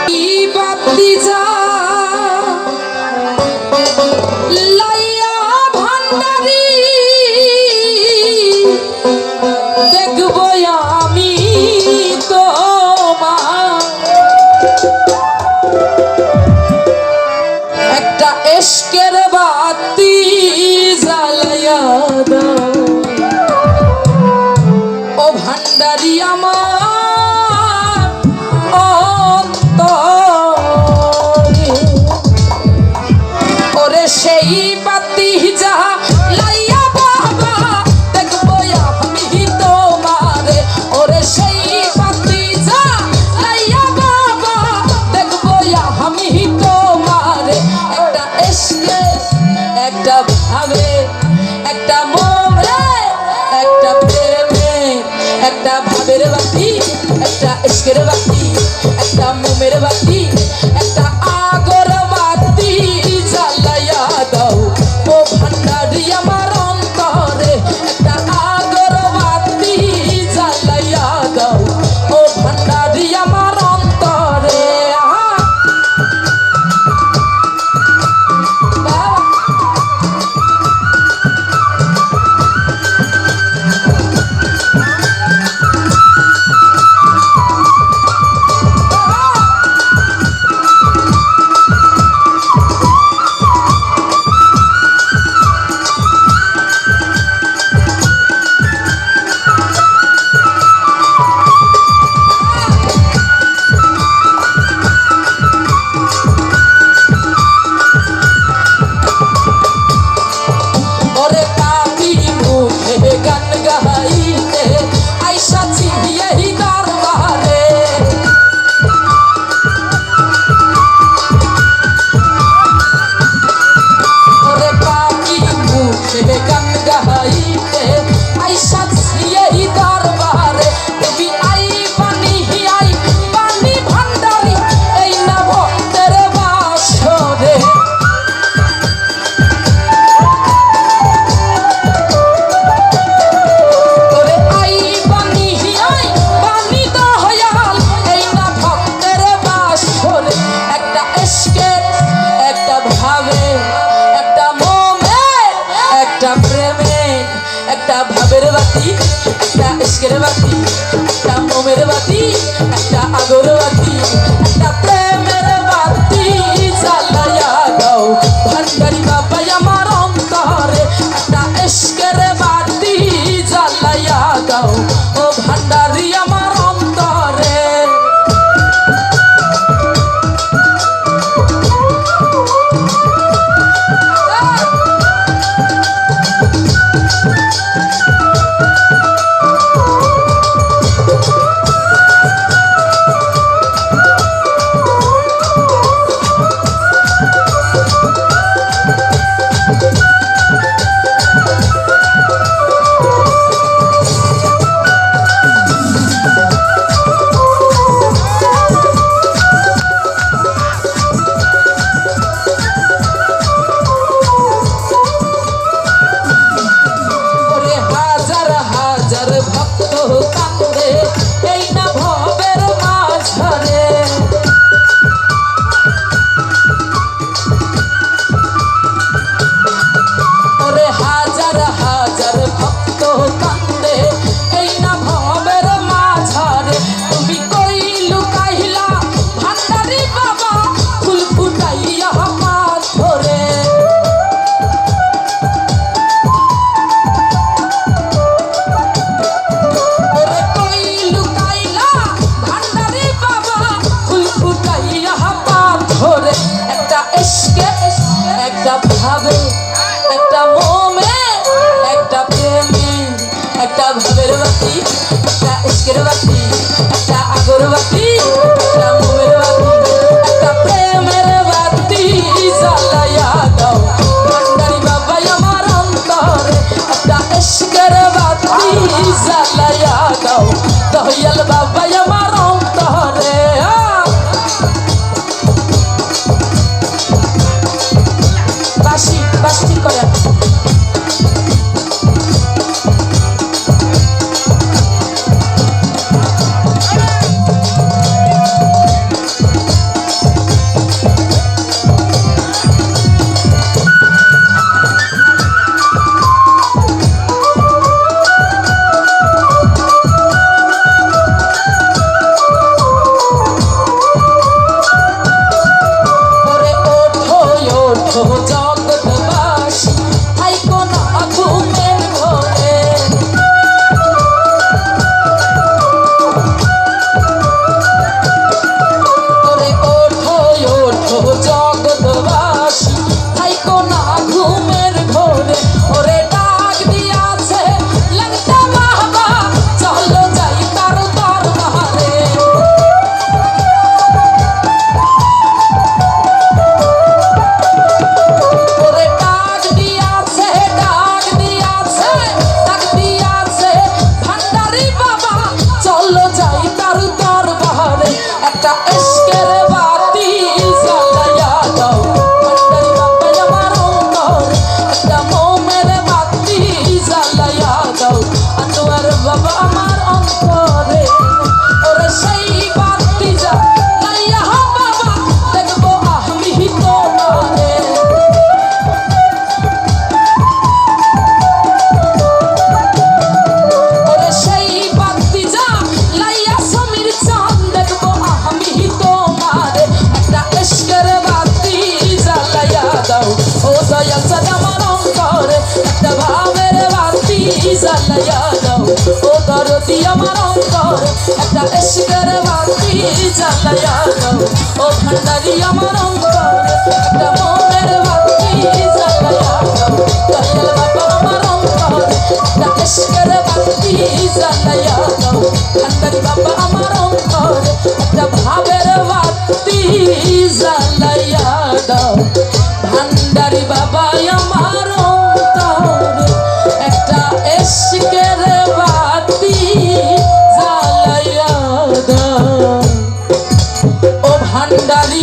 বাতি যা লাইয়া ভান্ডারি দেখব আমি তোমার একটা এশকের বাতি জ্বালাইয়া দাও ও ভান্ডারি আমার সেই বাতি যা লাইয়া বাবা দেখবো আমি তোমারে ওরে সেই বাতি যা লাইয়া বাবা দেখবো আমি তোমারে একটা এসকে একটা ভাবে একটা মোমে একটা প্রেমে একটা ভাবের বাতি একটা এসকের বাতি একটা মোমের বাতি একটা আগর বাতি জ্বালাইয়া দাও ও ভান্ডারি আমার অন্তরে একটা আগর বাতি জ্বালাইয়া দাও ও ভান্ডারি আমার অন্তরে একটা ভাবের বাতি একটা ইশকের বাতি একটা মোমের বাতি একটা আগর বাতি একটা প্রেমের বাতি জ্বালাইয়া দাও ভান্ডারি বাবা আমার অন্তরে একটা ইশকের বাতি জ্বালাইয়া দাও ও ভান্ডারি আমার অন্তরে দয়াল চাঁদ আমার অন্তরে একটা ভাবের বাতি জ্বালাইয়া দাও ও দরদি আমার অন্তরে একটা ইশকের বাতি জ্বালাইয়া দাও ও ভান্ডারি আমার অন্তরে একটা মনের বাতি জ্বালাইয়া দাও দয়াল বাবা আমার অন্তরে একটা ইশকের বাতি জ্বালাইয়া দাও ভান্ডারি বাবা আমার অন্তরে একটা ভাবের বাতি জ্বালাইয়া দাও ভান্ডারি বাবা আমার অন্তরে একটা ইশকের বাতি জ্বালাইয়া দাও ও ভান্ডারি